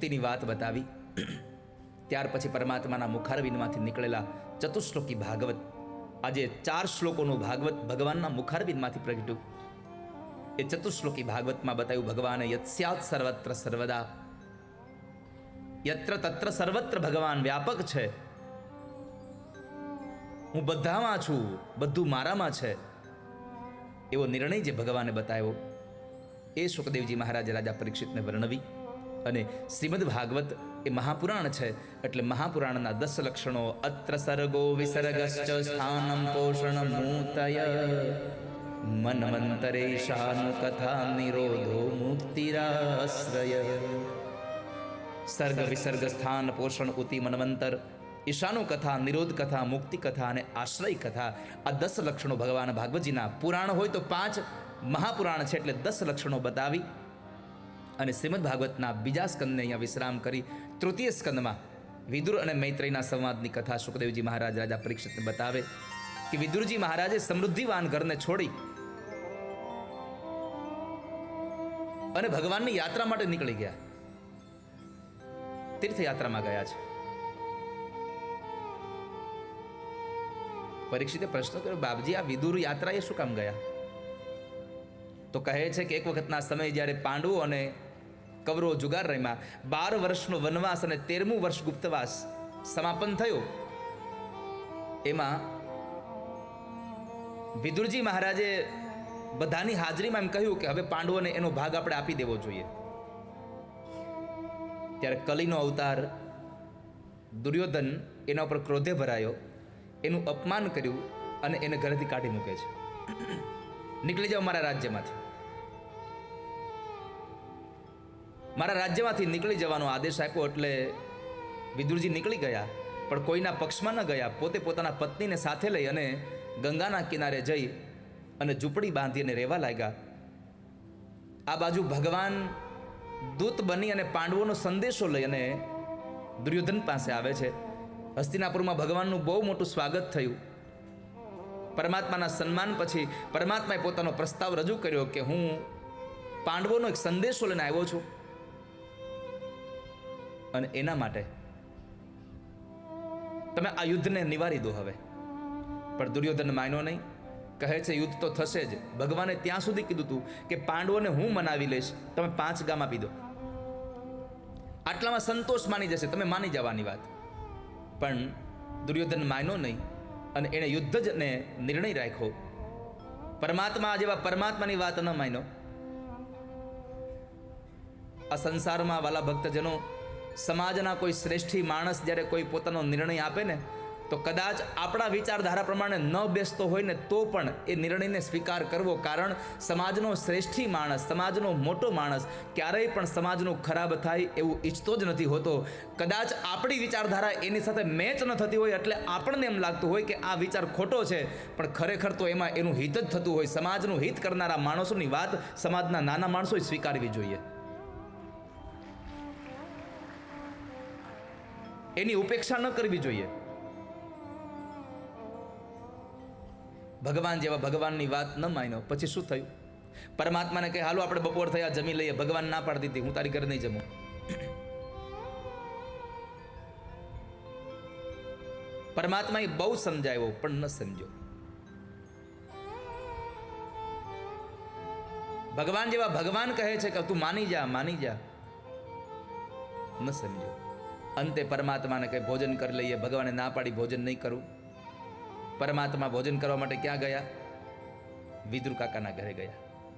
મુક્તિની વાત બતાવી. ત્યાર પછી પરમાત્માના મુખારવિંદમાંથી નીકળેલા ચતુશ્લોકી ભાગવત, આજે 4 શ્લોકોનું ભાગવત ભગવાનના મુખારવિંદમાંથી પ્રગટ્યું. એ ચતુશ્લોકી ભાગવતમાં બતાવ્યું ભગવાને યત્સ્યાત સર્વત્ર સર્વદા, યત્ર તત્ર સર્વત્ર ભગવાન વ્યાપક છે. હું બધામાં છું, બધું મારામાં છે, એવો નિર્ણય જે ભગવાને બતાવ્યો એ શુકદેવજી મહારાજે રાજા પરીક્ષિતને વર્ણવી. અને શ્રીમદ ભાગવત એ મહાપુરાણ છે, એટલે મહાપુરાણના 10 લક્ષણો. અત્ર સર્ગો વિસર્ગશ્ચ સ્થાનમ પોષણ મૂતય મન્વંતરેશાનુ કથા નિરોધો મુક્તિરાશ્રય. સર્ગ વિસર્ગ સ્થાન પોષણ ઉતિ મન્વંતર, ઈશાનો કથા, નિરોધ કથા, મુક્તિ કથા અને આશ્રય કથા, આ 10 લક્ષણો ભગવાન ભાગવતજીના. પુરાણ હોય તો 5 મહાપુરાણ છે, એટલે 10 લક્ષણો બતાવી. અને શ્રીમદ ભાગવતના બીજા સ્કંદને અહીંયા વિશ્રામ કરી તૃતીય સ્કંદમાં વિદુર અને મૈત્રેયના સંવાદની કથા શુકદેવજી મહારાજ રાજા પરીક્ષિતને બતાવે કે વિદુરજી મહારાજે સમૃદ્ધિવાન ઘરને છોડી અને ભગવાનની યાત્રા માટે નીકળી ગયા, તીર્થયાત્રામાં ગયા છે. પરીક્ષિતે પ્રશ્ન કર્યો, બાપજી આ વિદુર યાત્રાએ શું કામ ગયા? તો કહે છે કે એક વખતના સમયે જ્યારે પાંડવો અને કૌરવો જુગાર રમ્યા, 12 વર્ષનો વનવાસ અને 13મું વર્ષ ગુપ્તવાસ સમાપન થયો. એમાં વિદુરજી મહારાજે બધાની હાજરીમાં એમ કહ્યું કે હવે પાંડવોને એનો ભાગ આપણે આપી દેવો જોઈએ. ત્યારે કલીનો અવતાર દુર્યોધન એના ઉપર ક્રોધે ભરાયો, એનું અપમાન કર્યું અને એને ઘરેથી કાઢી મૂકે છે. નીકળી જાઓ મારા રાજ્યમાંથી, મારા રાજ્યમાંથી નીકળી જવાનો આદેશ આપ્યો. એટલે વિદુરજી નીકળી ગયા, પણ કોઈના પક્ષમાં ન ગયા. પોતે પોતાના પત્નીને સાથે લઈ અને ગંગાના કિનારે જઈ અને ઝૂંપડી બાંધી અને રહેવા લાગ્યા. આ બાજુ ભગવાન દૂત બની અને પાંડવોનો સંદેશો લઈ અને દુર્યોધન પાસે આવે છે. હસ્તિનાપુરમાં ભગવાનનું બહુ મોટું સ્વાગત થયું. પરમાત્માના સન્માન પછી પરમાત્માએ પોતાનો પ્રસ્તાવ રજૂ કર્યો કે હું પાંડવોનો એક સંદેશો લઈને આવ્યો છું અને એના માટે તમે આ યુદ્ધને નિવારી દો હવે. પણ દુર્યોધન માન્યો નહીં. કહે છે યુદ્ધ તો થશે જ. ભગવાને ત્યાં સુધી કીધું હતું કે પાંડવોને હું મનાવી લઈશ, તમે 5 ગામ આપી દો, આટલામાં સંતોષ માની જશે, તમે માની જવાની વાત. પણ દુર્યોધન માન્યો નહીં અને એણે યુદ્ધ જ ને નિર્ણય રાખ્યો. પરમાત્મા જેવા પરમાત્માની વાત ન માન્યો. આ સંસારમાં વાલા ભક્તજનો, સમાજના કોઈ શ્રેષ્ઠી માણસ જ્યારે કોઈ પોતાનો નિર્ણય આપે ને, તો કદાચ આપણા વિચારધારા પ્રમાણે ન બેસતો હોય ને તો પણ એ નિર્ણયને સ્વીકાર કરવો. કારણ સમાજનો શ્રેષ્ઠી માણસ, સમાજનો મોટો માણસ ક્યારેય પણ સમાજનું ખરાબ થાય એવું ઈચ્છતો જ નથી હોતો. કદાચ આપણી વિચારધારા એની સાથે મેચ ન થતી હોય એટલે આપણને એમ લાગતું હોય કે આ વિચાર ખોટો છે, પણ ખરેખર તો એમાં એનું હિત જ થતું હોય. સમાજનું હિત કરનારા માણસોની વાત સમાજના નાના માણસોએ સ્વીકારવી જોઈએ, એની ઉપેક્ષા ન કરવી જોઈએ. ભગવાન જેવા ભગવાનની વાત ન માન્યો. પછી શું થયું? પરમાત્માને કહે હાલો આપણે બપોર થયા જમી લઈએ. ભગવાન ના પાડતી હતી, હું તારી ઘરે નહીં જમું. પરમાત્માએ બહુ સમજાવ્યો પણ ન સમજ્યો. ભગવાન જેવા ભગવાન કહે છે કે તું માની જા, માની જા, ન સમજ્યો. અંતે પરમાત્માને કહે ભોજન કરી લઈએ. ભગવાને ના પાડી ભોજન નહીં કરું. પરમાત્મા ભોજન કરવા માટે ક્યાં ગયા? વિદુર કાકાના ઘરે ગયા.